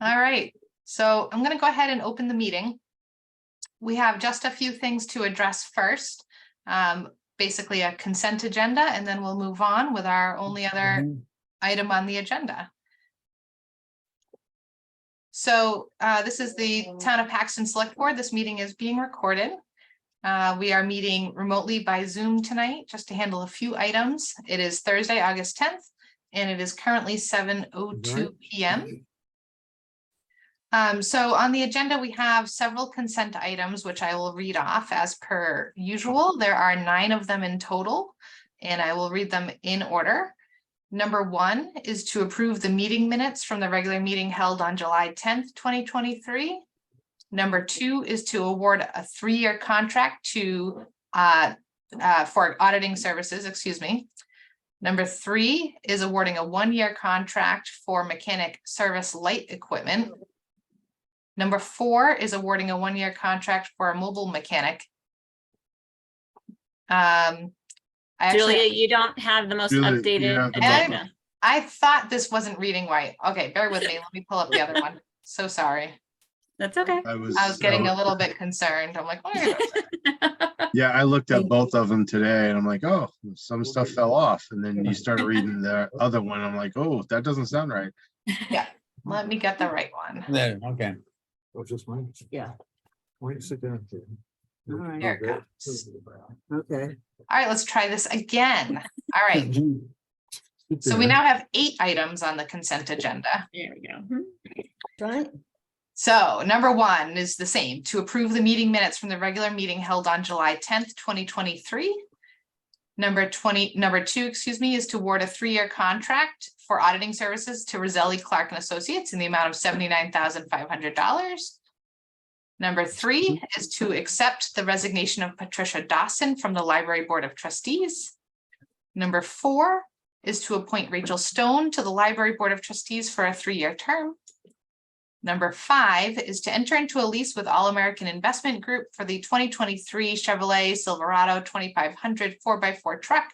All right, so I'm going to go ahead and open the meeting. We have just a few things to address first. Basically a consent agenda, and then we'll move on with our only other item on the agenda. So this is the Town of Paxton Select Board. This meeting is being recorded. We are meeting remotely by Zoom tonight just to handle a few items. It is Thursday, August 10th, and it is currently 7:02 p.m. So on the agenda, we have several consent items, which I will read off as per usual. There are 9 of them in total, and I will read them in order. Number 1 is to approve the meeting minutes from the regular meeting held on July 10th, 2023. Number 2 is to award a 3-year contract to for auditing services, excuse me. Number 3 is awarding a 1-year contract for mechanic service light equipment. Number 4 is awarding a 1-year contract for a mobile mechanic. Julia, you don't have the most updated agenda. I thought this wasn't reading right. Okay, bear with me. Let me pull up the other one. So sorry. That's okay. I was getting a little bit concerned. I'm like, wait a second. Yeah, I looked at both of them today and I'm like, oh, some stuff fell off. And then you start reading the other one. I'm like, oh, that doesn't sound right. Yeah, let me get the right one. There, okay. Oh, just mine? Yeah. Why don't you sit down? All right. There it goes. Okay. All right, let's try this again. All right. So we now have 8 items on the consent agenda. There we go. Right. So number 1 is the same, to approve the meeting minutes from the regular meeting held on July 10th, 2023. Number 2, excuse me, is to award a 3-year contract for auditing services to Roselli, Clark and Associates in the amount of $79,500. Number 3 is to accept the resignation of Patricia Dawson from the Library Board of Trustees. Number 4 is to appoint Rachel Stone to the Library Board of Trustees for a 3-year term. Number 5 is to enter into a lease with All American Investment Group for the 2023 Chevrolet Silverado 2500 4x4 truck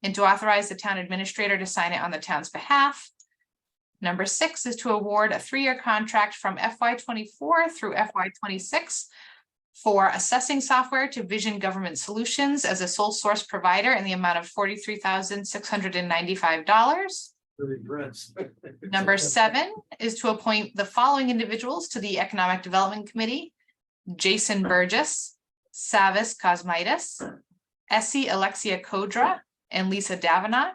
and to authorize the town administrator to sign it on the town's behalf. Number 6 is to award a 3-year contract from FY24 through FY26 for assessing software to Vision Government Solutions as a sole source provider in the amount of $43,695. Number 7 is to appoint the following individuals to the Economic Development Committee: Jason Burgess, Savis Kosmaitis, Essie Alexia Kodra, and Lisa Davenok.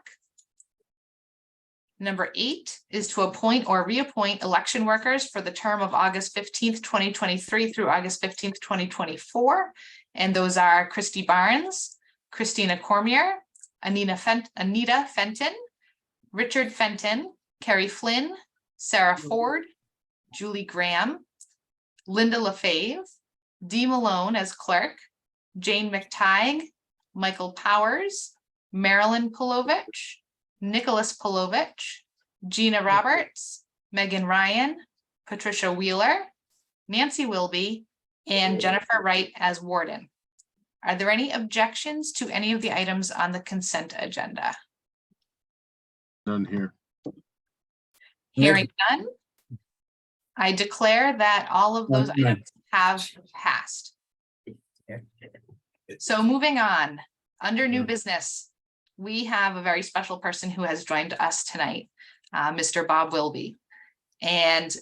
Number 8 is to appoint or reappoint election workers for the term of August 15th, 2023 through August 15th, 2024. And those are Christy Barnes, Christina Cormier, Anita Fenton, Richard Fenton, Carrie Flynn, Sarah Ford, Julie Graham, Linda LaFave, Dee Malone as clerk, Jane McTighe, Michael Powers, Marilyn Polovich, Nicholas Polovich, Gina Roberts, Megan Ryan, Patricia Wheeler, Nancy Wilby, and Jennifer Wright as warden. Are there any objections to any of the items on the consent agenda? None here. Hearing none, I declare that all of those items have passed. So moving on, under new business, we have a very special person who has joined us tonight, Mr. Bob Wilby. And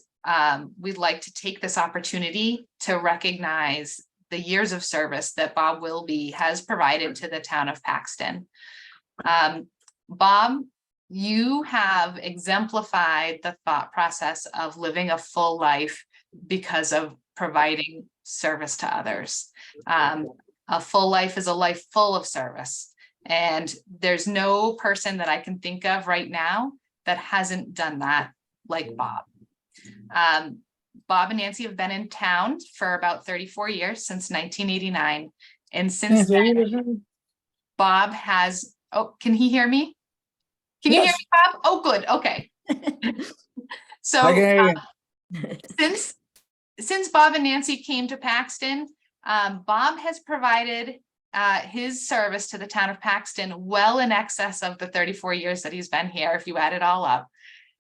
we'd like to take this opportunity to recognize the years of service that Bob Wilby has provided to the town of Paxton. Bob, you have exemplified the thought process of living a full life because of providing service to others. A full life is a life full of service. And there's no person that I can think of right now that hasn't done that like Bob. Bob and Nancy have been in town for about 34 years, since 1989. And since then, Bob has, oh, can he hear me? Can you hear me, Bob? Oh, good. Okay. So since Bob and Nancy came to Paxton, Bob has provided his service to the town of Paxton well in excess of the 34 years that he's been here, if you add it all up.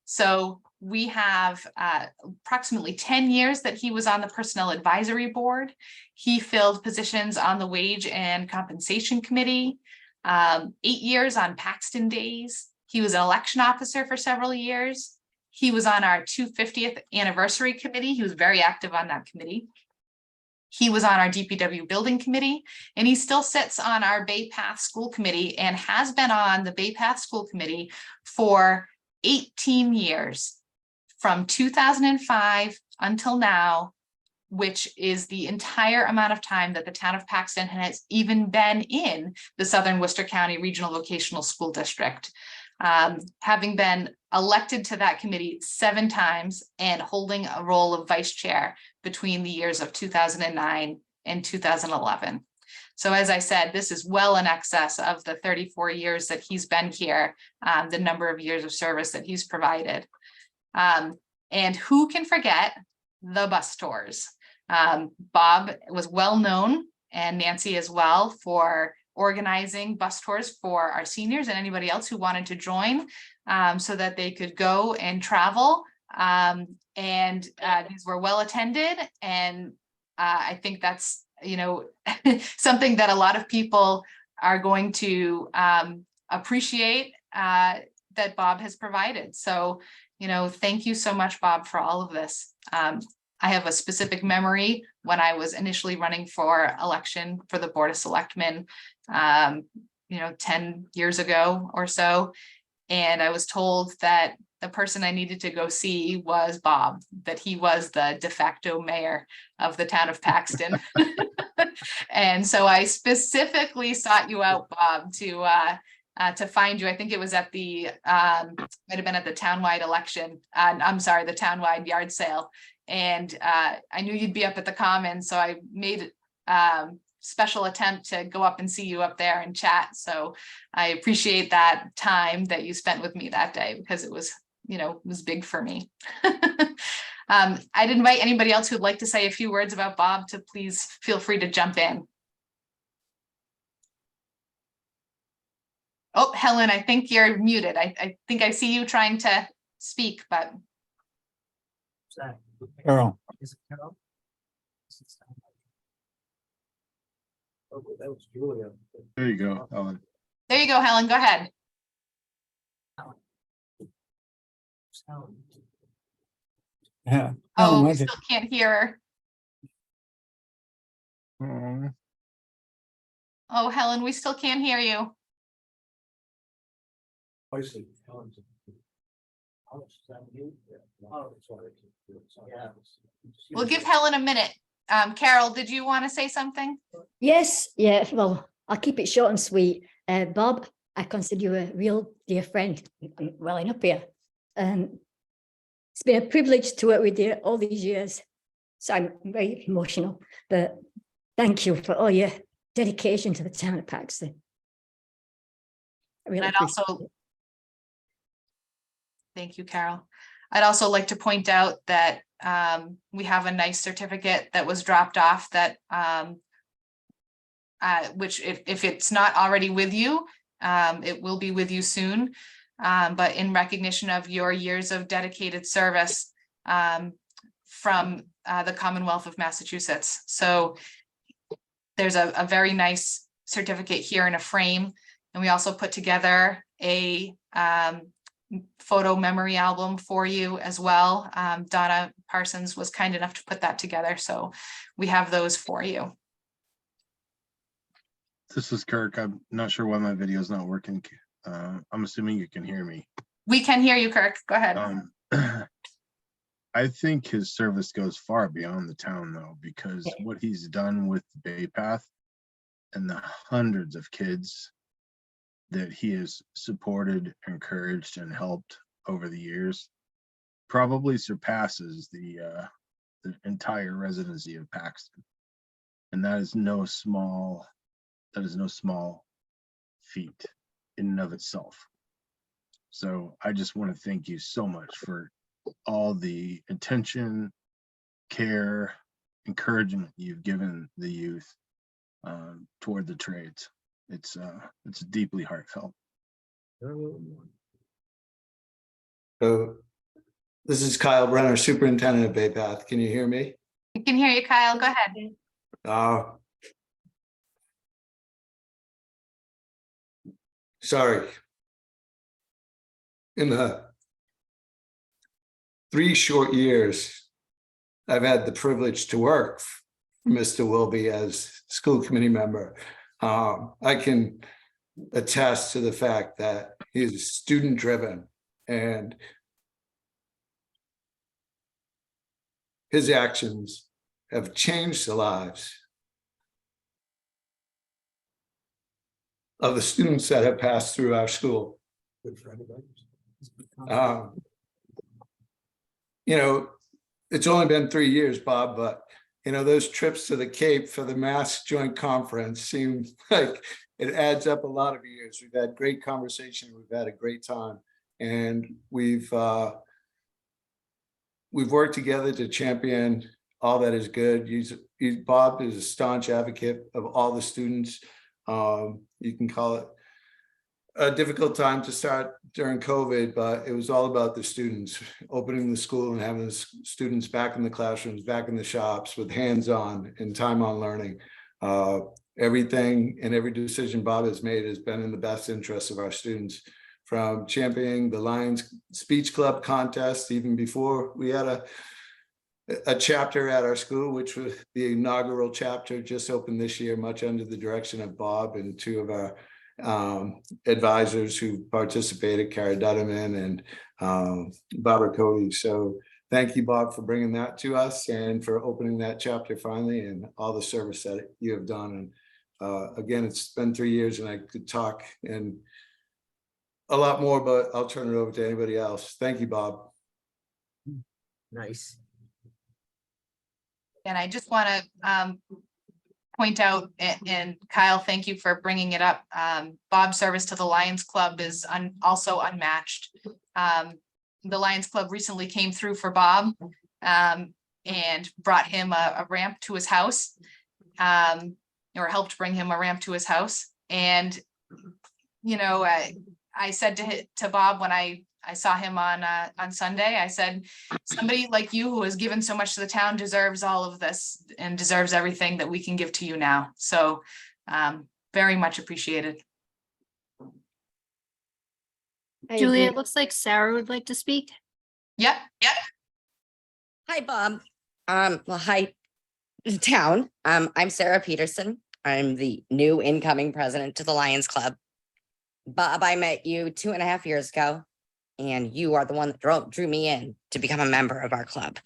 So we have approximately 10 years that he was on the Personnel Advisory Board. He filled positions on the Wage and Compensation Committee, 8 years on Paxton Days. He was an election officer for several years. He was on our 250th anniversary committee. He was very active on that committee. He was on our DPW building committee, and he still sits on our Bay Path School Committee and has been on the Bay Path School Committee for 18 years, from 2005 until now, which is the entire amount of time that the town of Paxton has even been in the Southern Worcester County Regional Vocational School District. Having been elected to that committee 7 times and holding a role of vice chair between the years of 2009 and 2011. So as I said, this is well in excess of the 34 years that he's been here, the number of years of service that he's provided. And who can forget the bus tours? Bob was well known, and Nancy as well, for organizing bus tours for our seniors and anybody else who wanted to join, so that they could go and travel. These were well attended, and I think that's, you know, something that a lot of people are going to appreciate that Bob has provided. So, you know, thank you so much, Bob, for all of this. I have a specific memory when I was initially running for election for the Board of Selectmen, you know, 10 years ago or so. And I was told that the person I needed to go see was Bob, that he was the de facto mayor of the town of Paxton. And so I specifically sought you out, Bob, to find you. I think it was at the, might have been at the townwide election. I'm sorry, the townwide yard sale. And I knew you'd be up at the Commons, so I made special attempt to go up and see you up there and chat. So I appreciate that time that you spent with me that day, because it was, you know, it was big for me. I'd invite anybody else who'd like to say a few words about Bob to please feel free to jump in. Oh, Helen, I think you're muted. I think I see you trying to speak, but. Carol. Is it Carol? Oh, that was Julia. There you go, Ellen. There you go, Helen, go ahead. Yeah. Oh, we still can't hear her. Aw. Oh, Helen, we still can't hear you. I see. Helen's- Oh, is that you? Yeah. Oh, sorry. Yeah. We'll give Helen a minute. Carol, did you want to say something? Yes, yeah, well, I'll keep it short and sweet. Bob, I consider you a real dear friend welling up here. It's been a privilege to work with you all these years. So I'm very emotional, but thank you for all your dedication to the town of Paxton. I really I'd appreciate also- it. Thank you, Carol. I'd also like to point out that we have a nice certificate that was dropped off that which if it's not already with you, it will be with you soon. But in recognition of your years of dedicated service from the Commonwealth of Massachusetts. So there's a very nice certificate here in a frame. And we also put together a photo memory album for you as well. Donna Parsons was kind enough to put that together. So we have those for you. This is Kirk. I'm not sure why my video is not working. I'm assuming you can hear me. We can hear you, Kirk. Go ahead. I think his service goes far beyond the town, though, because what he's done with Bay Path and the hundreds of kids that he has supported, encouraged, and helped over the years probably surpasses the entire residency of Paxton. And that is no small feat in and of itself. So I just want to thank you so much for all the attention, care, encouragement you've given the youth. toward the trades. It's deeply heartfelt. So this is Kyle Brenner, Superintendent of Bay Path. Can you hear me? We can hear you, Kyle. Go ahead. Sorry. In the 3 short years, I've had the privilege to work for Mr. Wilby as school committee member. I can attest to the fact that he is student driven, and his actions have changed the lives of the students that have passed through our school. You know, it's only been 3 years, Bob, but you know, those trips to the Cape for the Mass Joint Conference seem like it adds up a lot of years. We've had great conversation. We've had a great time, and we've worked together to champion all that is good. Bob is a staunch advocate of all the students. You can call it a difficult time to start during COVID, but it was all about the students, opening the school and having the students back in the classrooms, back in the shops with hands-on and time on learning. Everything and every decision Bob has made has been in the best interest of our students, from championing the Lions Speech Club contest, even before we had a chapter at our school, which was the inaugural chapter, just opened this year, much under the direction of Bob and 2 of our advisors who participated, Kara Dudeman and Barbara Cody. So thank you, Bob, for bringing that to us and for opening that chapter finally, and all the service that you have done. And again, it's been 3 years, and I could talk and a lot more, but I'll turn it over to anybody else. Thank you, Bob. Nice. And I just want to point out, and Kyle, thank you for bringing it up. Bob's service to the Lions Club is also unmatched. The Lions Club recently came through for Bob and brought him a ramp to his house, or helped bring him a ramp to his house. And, you know, I said to Bob when I saw him on Sunday, I said, somebody like you who has given so much to the town deserves all of this and deserves everything that we can give to you now. So very much appreciated. Julia, it looks like Sarah would like to speak. Yep. Hi, Bob. Well, hi, town. I'm Sarah Peterson. I'm the new incoming president to the Lions Club. Bob, I met you 2.5 years ago, and you are the one that drew me in to become a member of our club.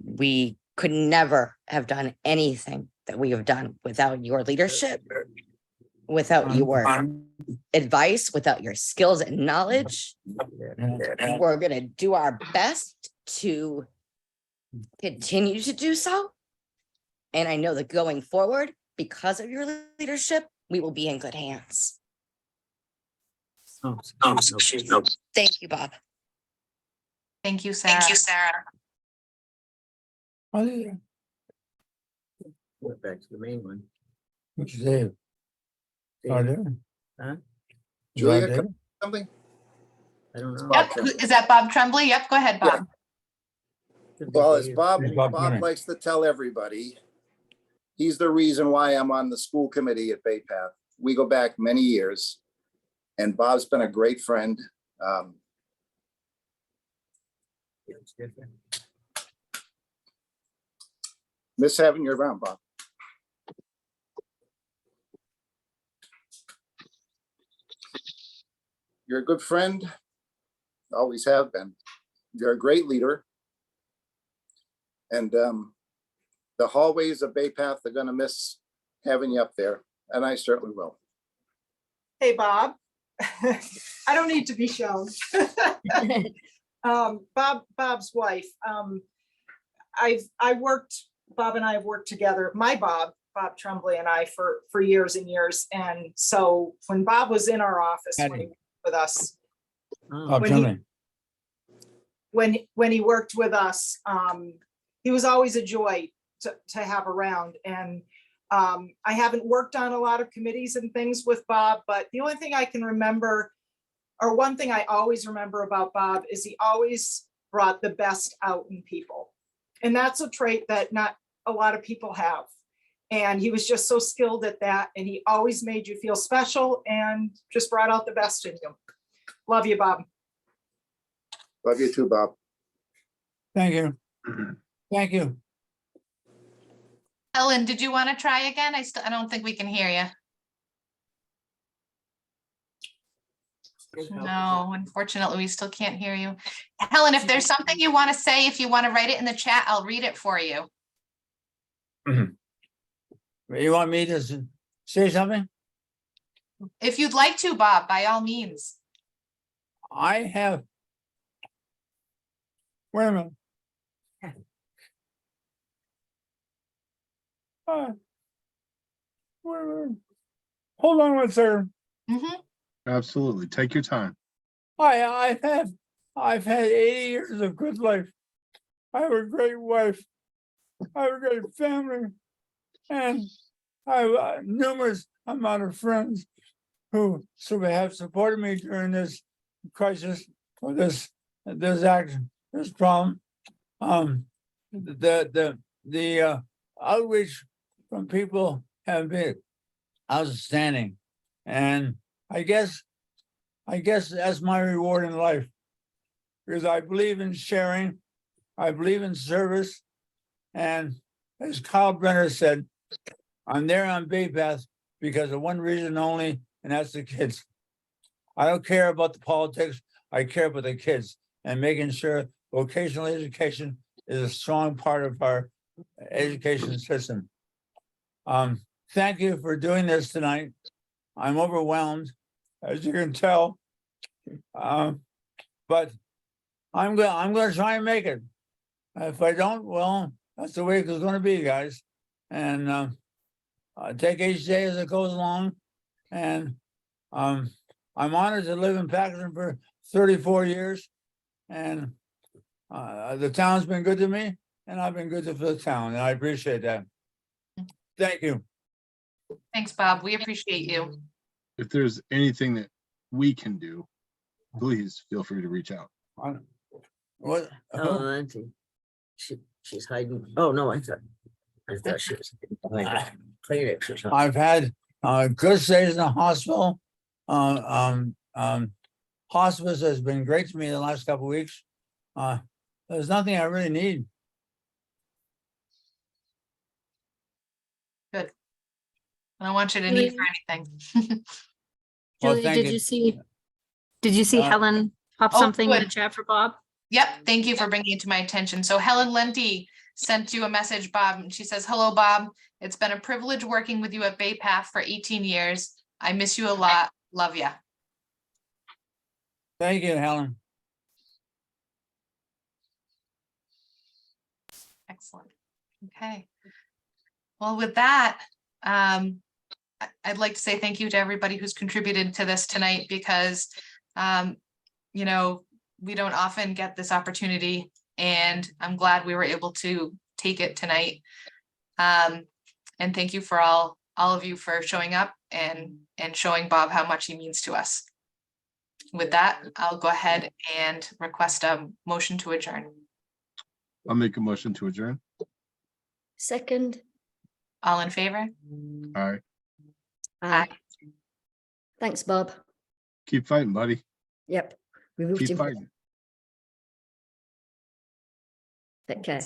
We could never have done anything that we have done without your leadership, without your advice, without your skills and knowledge. We're going to do our best to continue to do so. And I know that going forward, because of your leadership, we will be in good hands. Thank you, Bob. Thank you, Sarah. Went back to the main one. What's his name? Dave, huh? Julia, something? I don't know. Yep. Is that Bob Tremblay? Yep. Go ahead, Bob. Well, as Bob Bob likes to tell everybody, he's the reason why I'm on the school committee at Bay Path. We go back many years, and Bob's been a great friend. It's different. Miss having you around, Bob. You're a good friend, always have been. You're a great leader. And the hallways of Bay Path are gonna miss having you up there, and I certainly will. Hey, Bob. I don't need to be shown. Bob's wife. Bob and I have worked together, Bob Tremblay and I for years and years. And so when Bob was in our office, when he worked with us, when he worked with us, he was always a joy to have around. And I haven't worked on a lot of committees and things with Bob, but the only thing I can remember, or one thing I always remember about Bob, is he always brought the best out in people. And that's a trait that not a lot of people have. And he was just so skilled at that. And he always made you feel special and just brought out the best in you. Love you, Bob. Love you too, Bob. Thank you. Thank you. Helen, did you want to try again? I don't think we can hear you. No, unfortunately, we still can't hear you. Helen, if there's something you want to say, if you want to write it in the chat, I'll read it for you. You want me to say something? If you'd like to, Bob, by all means. I have. Wait a minute. Wait a minute. Hold on one second. Mhm. Absolutely. Take your time. I've had 80 years of good life. I have a great wife. I have a great family. And I have a numerous amount of friends who have supported me during this crisis or this action, this problem. The outreach from people have been outstanding, and I guess that's my reward in life, because I believe in sharing, I believe in service, and as Kyle Brenner said, I'm there on Bay Path because of one reason only, and that's the kids. I don't care about the politics. I care about the kids and making sure vocational education is a strong part of our education system. Thank you for doing this tonight. I'm overwhelmed, as you can tell. But I'm going to try and make it. If I don't, well, that's the way it's going to be, guys. And take each day as it goes along. And I'm honored to live in Paxton for 34 years. And the town's been good to me, and I've been good to the town, and I appreciate that. Thank you. Thanks, Bob. We appreciate you. If there's anything that we can do, please feel free to reach out. What? Oh, Auntie. She's hiding. Oh, no, I thought she was behind the Kleenex or something. I've had good stays in the hospital. Hospice has been great to me the last couple of weeks. There's nothing I really need. Good. I don't want you to need for anything. Well, Julie, thank did you see Helen pop Oh, something in the good. chat for Bob? Yep, thank you for bringing it to my attention. So Helen Lenti sent you a message, Bob, and she says, "Hello, Bob. It's been a privilege working with you at Bay Path for 18 years. I miss you a lot. Love ya." Thank you, Helen. Excellent. Okay. Well, with that, I'd like to say thank you to everybody who's contributed to this tonight, because, you know, we don't often get this opportunity, and I'm glad we were able to take it tonight. And thank you for all of you for showing up and showing Bob how much he means to us. With that, I'll go ahead and request a motion to adjourn. I'll make a motion to adjourn. Second. All in favor? All right. Aye. Thanks, Bob. Keep fighting, buddy. Yep. We moved Keep him. fighting. Take care.